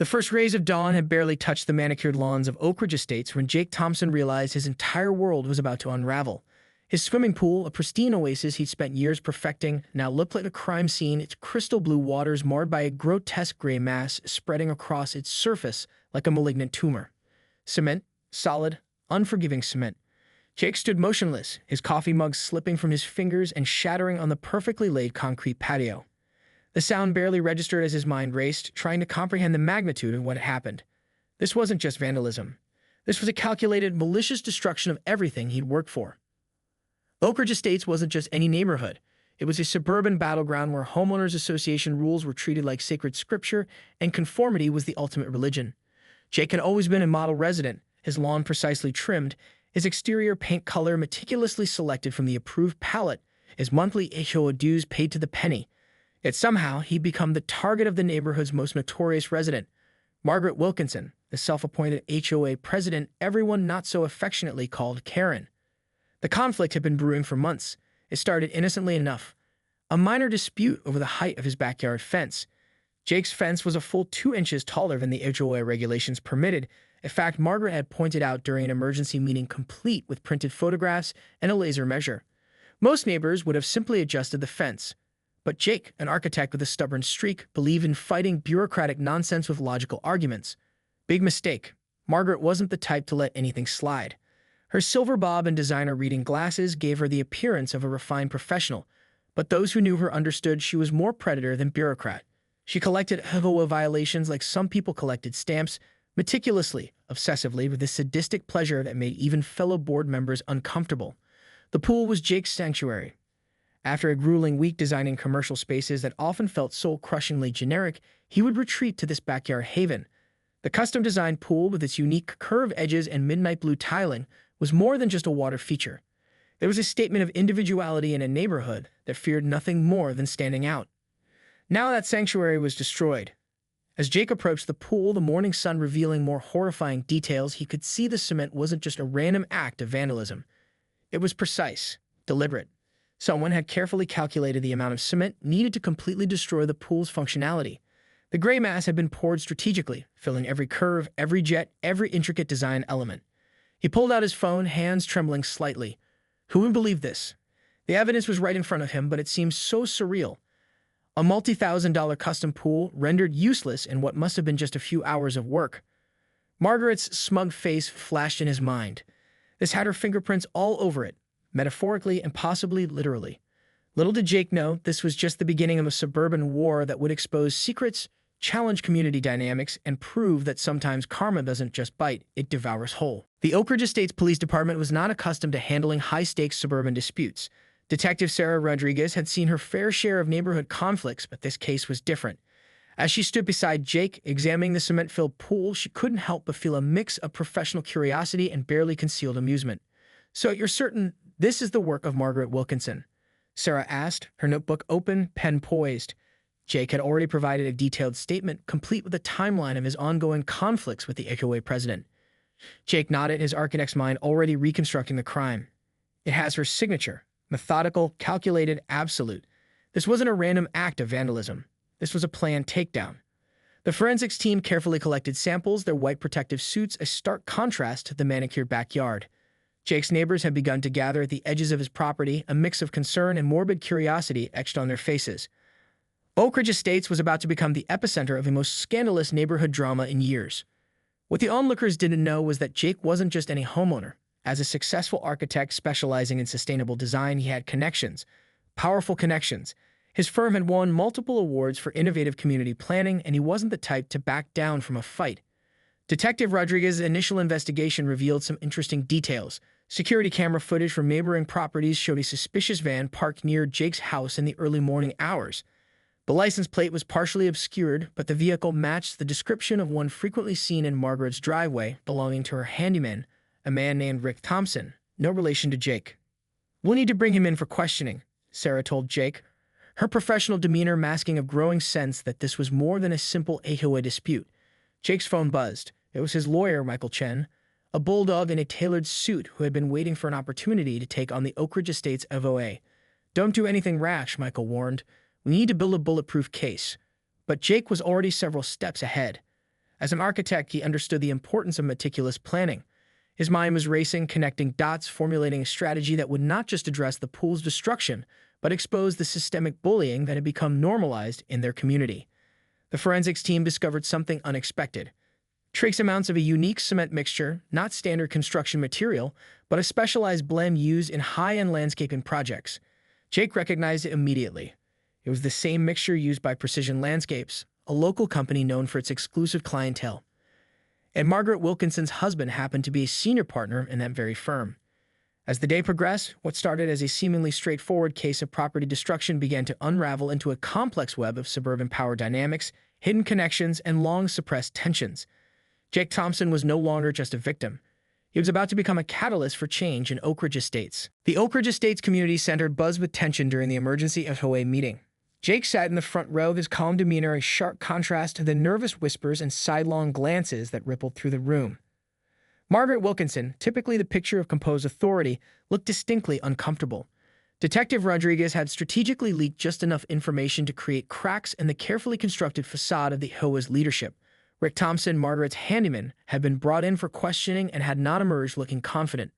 The first rays of dawn had barely touched the manicured lawns of Oak Ridge Estates when Jake Thompson realized his entire world was about to unravel. His swimming pool, a pristine oasis he'd spent years perfecting, now looked like a crime scene, its crystal blue waters marred by a grotesque gray mass spreading across its surface like a malignant tumor. Cement, solid, unforgiving cement. Jake stood motionless, his coffee mug slipping from his fingers and shattering on the perfectly laid concrete patio. The sound barely registered as his mind raced, trying to comprehend the magnitude of what had happened. This wasn't just vandalism. This was a calculated, malicious destruction of everything he'd worked for. Oak Ridge Estates wasn't just any neighborhood. It was a suburban battleground where homeowners association rules were treated like sacred scripture and conformity was the ultimate religion. Jake had always been a model resident, his lawn precisely trimmed, his exterior paint color meticulously selected from the approved palette, his monthly HOA dues paid to the penny. Yet somehow he'd become the target of the neighborhood's most notorious resident, Margaret Wilkinson, the self-appointed HOA president everyone not so affectionately called Karen. The conflict had been brewing for months. It started innocently enough. A minor dispute over the height of his backyard fence. Jake's fence was a full 2 inches taller than the HOA regulations permitted, a fact Margaret had pointed out during an emergency meeting complete with printed photographs and a laser measure. Most neighbors would have simply adjusted the fence. But Jake, an architect with a stubborn streak, believed in fighting bureaucratic nonsense with logical arguments. Big mistake. Margaret wasn't the type to let anything slide. Her silver bob and designer reading glasses gave her the appearance of a refined professional, but those who knew her understood she was more predator than bureaucrat. She collected HOA violations like some people collected stamps, meticulously, obsessively, with a sadistic pleasure that made even fellow board members uncomfortable. The pool was Jake's sanctuary. After a grueling week designing commercial spaces that often felt soul-crushingly generic, he would retreat to this backyard haven. The custom-designed pool, with its unique curved edges and midnight blue tiling, was more than just a water feature. There was a statement of individuality in a neighborhood that feared nothing more than standing out. Now that sanctuary was destroyed. As Jake approached the pool, the morning sun revealing more horrifying details, he could see the cement wasn't just a random act of vandalism. It was precise, deliberate. Someone had carefully calculated the amount of cement needed to completely destroy the pool's functionality. The gray mass had been poured strategically, filling every curve, every jet, every intricate design element. He pulled out his phone, hands trembling slightly. Who would believe this? The evidence was right in front of him, but it seemed so surreal. A multi-$1,000 custom pool rendered useless in what must have been just a few hours of work. Margaret's smug face flashed in his mind. This had her fingerprints all over it, metaphorically and possibly literally. Little did Jake know, this was just the beginning of a suburban war that would expose secrets, challenge community dynamics, and prove that sometimes karma doesn't just bite, it devours whole. The Oak Ridge Estates Police Department was not accustomed to handling high-stakes suburban disputes. Detective Sarah Rodriguez had seen her fair share of neighborhood conflicts, but this case was different. As she stood beside Jake, examining the cement-filled pool, she couldn't help but feel a mix of professional curiosity and barely concealed amusement. "So you're certain this is the work of Margaret Wilkinson?" Sarah asked, her notebook open, pen poised. Jake had already provided a detailed statement, complete with a timeline of his ongoing conflicts with the HOA president. Jake nodded, his architect's mind already reconstructing the crime. It has her signature, methodical, calculated, absolute. This wasn't a random act of vandalism. This was a planned takedown. The forensics team carefully collected samples, their white protective suits a stark contrast to the manicured backyard. Jake's neighbors had begun to gather at the edges of his property, a mix of concern and morbid curiosity etched on their faces. Oak Ridge Estates was about to become the epicenter of the most scandalous neighborhood drama in years. What the onlookers didn't know was that Jake wasn't just any homeowner. As a successful architect specializing in sustainable design, he had connections, powerful connections. His firm had won multiple awards for innovative community planning, and he wasn't the type to back down from a fight. Detective Rodriguez's initial investigation revealed some interesting details. Security camera footage from neighboring properties showed a suspicious van parked near Jake's house in the early morning hours. The license plate was partially obscured, but the vehicle matched the description of one frequently seen in Margaret's driveway, belonging to her handyman, a man named Rick Thompson, no relation to Jake. "We'll need to bring him in for questioning," Sarah told Jake, her professional demeanor masking a growing sense that this was more than a simple HOA dispute. Jake's phone buzzed. It was his lawyer, Michael Chen, a bulldog in a tailored suit who had been waiting for an opportunity to take on the Oak Ridge Estates HOA. "Don't do anything rash," Michael warned. "We need to build a bulletproof case." But Jake was already several steps ahead. As an architect, he understood the importance of meticulous planning. His mind was racing, connecting dots, formulating a strategy that would not just address the pool's destruction, but expose the systemic bullying that had become normalized in their community. The forensics team discovered something unexpected. Trace amounts of a unique cement mixture, not standard construction material, but a specialized blend used in high-end landscaping projects. Jake recognized it immediately. It was the same mixture used by Precision Landscapes, a local company known for its exclusive clientele. And Margaret Wilkinson's husband happened to be a senior partner in that very firm. As the day progressed, what started as a seemingly straightforward case of property destruction began to unravel into a complex web of suburban power dynamics, hidden connections, and long-suppressed tensions. Jake Thompson was no longer just a victim. He was about to become a catalyst for change in Oak Ridge Estates. The Oak Ridge Estates community center buzzed with tension during the emergency HOA meeting. Jake sat in the front row, his calm demeanor a sharp contrast to the nervous whispers and sidelong glances that rippled through the room. Margaret Wilkinson, typically the picture of composed authority, looked distinctly uncomfortable. Detective Rodriguez had strategically leaked just enough information to create cracks in the carefully constructed facade of the HOA's leadership. Rick Thompson, Margaret's handyman, had been brought in for questioning and had not emerged looking confident.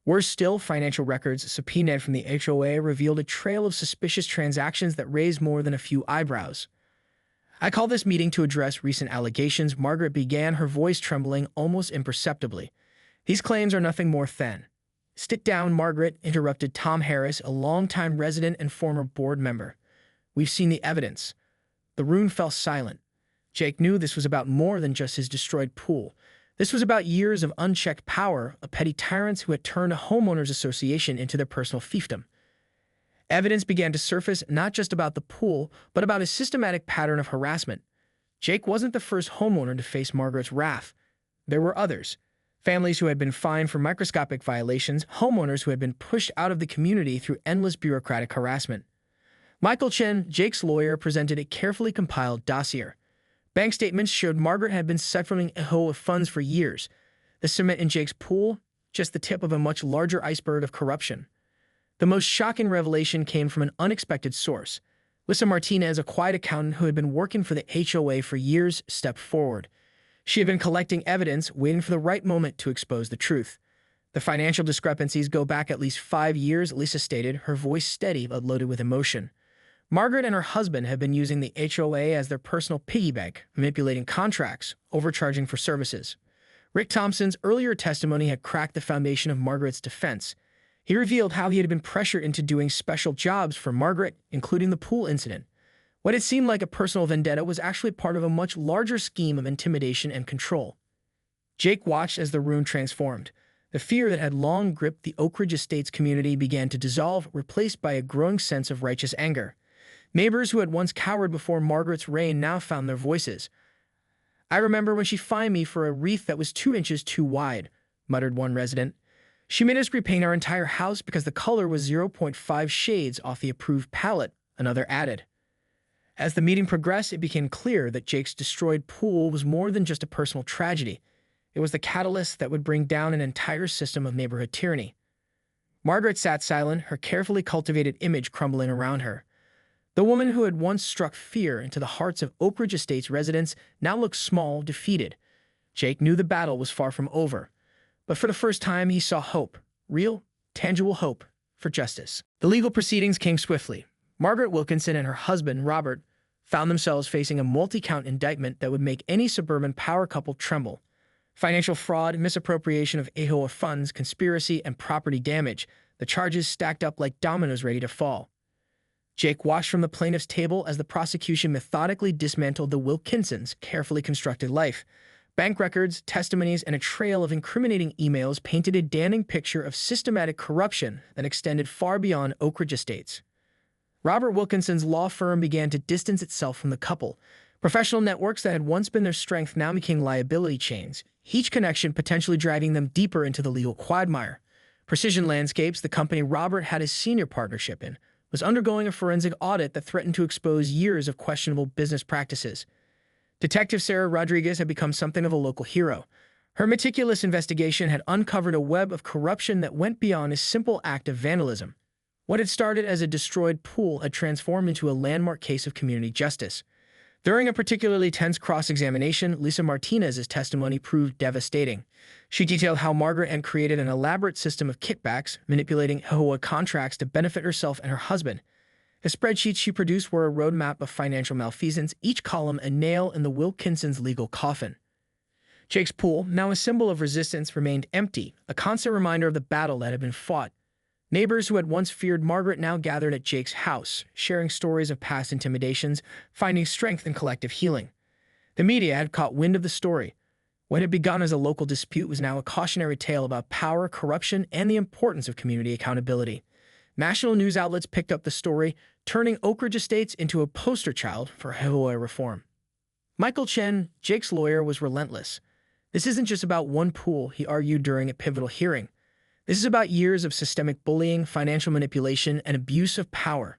Worse still, financial records subpoenaed from the HOA revealed a trail of suspicious transactions that raised more than a few eyebrows. "I call this meeting to address recent allegations," Margaret began, her voice trembling almost imperceptibly. "These claims are nothing more than—" "Sit down, Margaret," interrupted Tom Harris, a longtime resident and former board member. "We've seen the evidence." The room fell silent. Jake knew this was about more than just his destroyed pool. This was about years of unchecked power, of petty tyrants who had turned a homeowners association into their personal fiefdom. Evidence began to surface not just about the pool, but about a systematic pattern of harassment. Jake wasn't the first homeowner to face Margaret's wrath. There were others. Families who had been fined for microscopic violations, homeowners who had been pushed out of the community through endless bureaucratic harassment. Michael Chen, Jake's lawyer, presented a carefully compiled dossier. Bank statements showed Margaret had been siphoning HOA funds for years. The cement in Jake's pool, just the tip of a much larger iceberg of corruption. The most shocking revelation came from an unexpected source. Lisa Martinez, a quiet accountant who had been working for the HOA for years, stepped forward. She had been collecting evidence, waiting for the right moment to expose the truth. "The financial discrepancies go back at least 5 years," Lisa stated, her voice steady but loaded with emotion. "Margaret and her husband have been using the HOA as their personal piggy bank, manipulating contracts, overcharging for services." Rick Thompson's earlier testimony had cracked the foundation of Margaret's defense. He revealed how he had been pressured into doing special jobs for Margaret, including the pool incident. What had seemed like a personal vendetta was actually part of a much larger scheme of intimidation and control. Jake watched as the room transformed. The fear that had long gripped the Oak Ridge Estates community began to dissolve, replaced by a growing sense of righteous anger. Neighbors who had once cowered before Margaret's reign now found their voices. "I remember when she fined me for a wreath that was 2 inches too wide," muttered one resident. "She made us repaint our entire house because the color was 0.5 shades off the approved palette," another added. As the meeting progressed, it became clear that Jake's destroyed pool was more than just a personal tragedy. It was the catalyst that would bring down an entire system of neighborhood tyranny. Margaret sat silent, her carefully cultivated image crumbling around her. The woman who had once struck fear into the hearts of Oak Ridge Estates residents now looked small, defeated. Jake knew the battle was far from over. But for the first time, he saw hope. Real, tangible hope for justice. The legal proceedings came swiftly. Margaret Wilkinson and her husband, Robert, found themselves facing a multi-count indictment that would make any suburban power couple tremble. Financial fraud, misappropriation of HOA funds, conspiracy, and property damage. The charges stacked up like dominoes ready to fall. Jake watched from the plaintiff's table as the prosecution methodically dismantled the Wilkinsons' carefully constructed life. Bank records, testimonies, and a trail of incriminating emails painted a damning picture of systematic corruption that extended far beyond Oak Ridge Estates. Robert Wilkinson's law firm began to distance itself from the couple. Professional networks that had once been their strength now became liability chains, each connection potentially driving them deeper into the legal quagmire. Precision Landscapes, the company Robert had his senior partnership in, was undergoing a forensic audit that threatened to expose years of questionable business practices. Detective Sarah Rodriguez had become something of a local hero. Her meticulous investigation had uncovered a web of corruption that went beyond a simple act of vandalism. What had started as a destroyed pool had transformed into a landmark case of community justice. During a particularly tense cross-examination, Lisa Martinez's testimony proved devastating. She detailed how Margaret had created an elaborate system of kickbacks, manipulating HOA contracts to benefit herself and her husband. The spreadsheets she produced were a roadmap of financial malfeasance, each column a nail in the Wilkinsons' legal coffin. Jake's pool, now a symbol of resistance, remained empty, a constant reminder of the battle that had been fought. Neighbors who had once feared Margaret now gathered at Jake's house, sharing stories of past intimidations, finding strength in collective healing. The media had caught wind of the story. What had begun as a local dispute was now a cautionary tale about power, corruption, and the importance of community accountability. National news outlets picked up the story, turning Oak Ridge Estates into a poster child for HOA reform. Michael Chen, Jake's lawyer, was relentless. This isn't just about one pool, he argued during a pivotal hearing. This is about years of systemic bullying, financial manipulation, and abuse of power.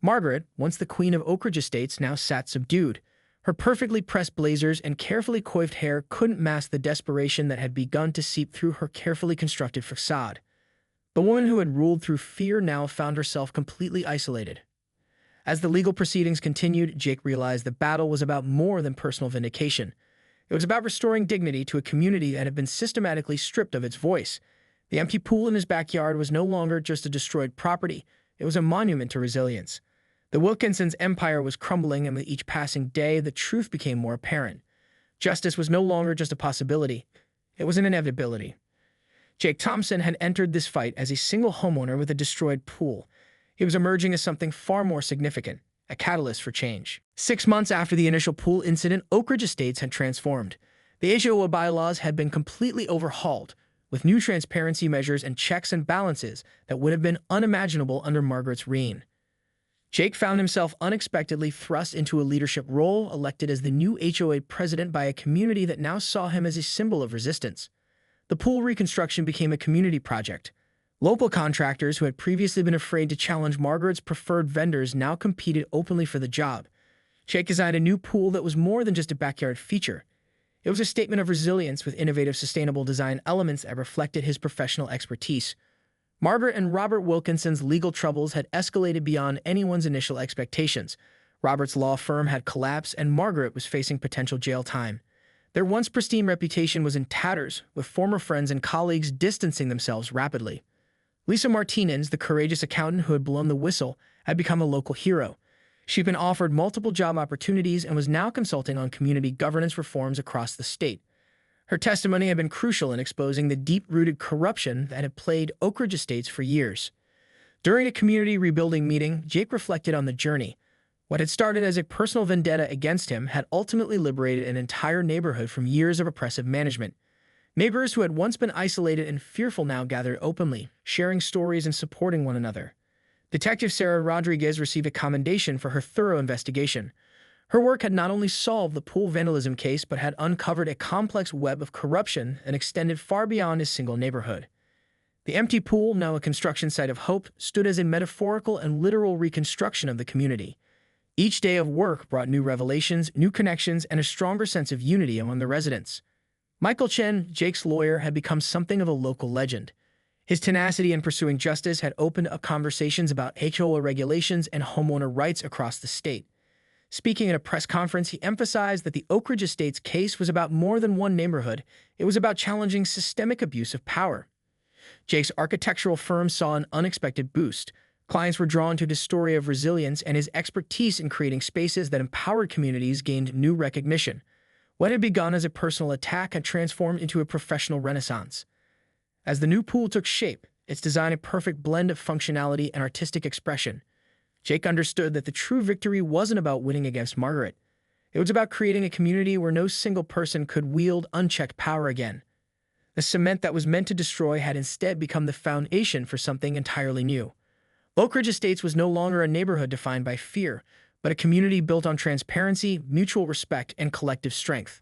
Margaret, once the queen of Oak Ridge Estates, now sat subdued. Her perfectly pressed blazers and carefully coiffed hair couldn't mask the desperation that had begun to seep through her carefully constructed facade. The woman who had ruled through fear now found herself completely isolated. As the legal proceedings continued, Jake realized the battle was about more than personal vindication. It was about restoring dignity to a community that had been systematically stripped of its voice. The empty pool in his backyard was no longer just a destroyed property. It was a monument to resilience. The Wilkinsons' empire was crumbling, and with each passing day, the truth became more apparent. Justice was no longer just a possibility. It was an inevitability. Jake Thompson had entered this fight as a single homeowner with a destroyed pool. He was emerging as something far more significant, a catalyst for change. 6 months after the initial pool incident, Oak Ridge Estates had transformed. The HOA bylaws had been completely overhauled, with new transparency measures and checks and balances that would have been unimaginable under Margaret's reign. Jake found himself unexpectedly thrust into a leadership role, elected as the new HOA president by a community that now saw him as a symbol of resistance. The pool reconstruction became a community project. Local contractors who had previously been afraid to challenge Margaret's preferred vendors now competed openly for the job. Jake designed a new pool that was more than just a backyard feature. It was a statement of resilience with innovative, sustainable design elements that reflected his professional expertise. Margaret and Robert Wilkinson's legal troubles had escalated beyond anyone's initial expectations. Robert's law firm had collapsed, and Margaret was facing potential jail time. Their once pristine reputation was in tatters, with former friends and colleagues distancing themselves rapidly. Lisa Martinez, the courageous accountant who had blown the whistle, had become a local hero. She'd been offered multiple job opportunities and was now consulting on community governance reforms across the state. Her testimony had been crucial in exposing the deep-rooted corruption that had plagued Oak Ridge Estates for years. During a community rebuilding meeting, Jake reflected on the journey. What had started as a personal vendetta against him had ultimately liberated an entire neighborhood from years of oppressive management. Neighbors who had once been isolated and fearful now gathered openly, sharing stories and supporting one another. Detective Sarah Rodriguez received a commendation for her thorough investigation. Her work had not only solved the pool vandalism case, but had uncovered a complex web of corruption that extended far beyond his single neighborhood. The empty pool, now a construction site of hope, stood as a metaphorical and literal reconstruction of the community. Each day of work brought new revelations, new connections, and a stronger sense of unity among the residents. Michael Chen, Jake's lawyer, had become something of a local legend. His tenacity in pursuing justice had opened up conversations about HOA regulations and homeowner rights across the state. Speaking at a press conference, he emphasized that the Oak Ridge Estates case was about more than one neighborhood. It was about challenging systemic abuse of power. Jake's architectural firm saw an unexpected boost. Clients were drawn to his story of resilience, and his expertise in creating spaces that empowered communities gained new recognition. What had begun as a personal attack had transformed into a professional renaissance. As the new pool took shape, its design a perfect blend of functionality and artistic expression, Jake understood that the true victory wasn't about winning against Margaret. It was about creating a community where no single person could wield unchecked power again. The cement that was meant to destroy had instead become the foundation for something entirely new. Oak Ridge Estates was no longer a neighborhood defined by fear, but a community built on transparency, mutual respect, and collective strength.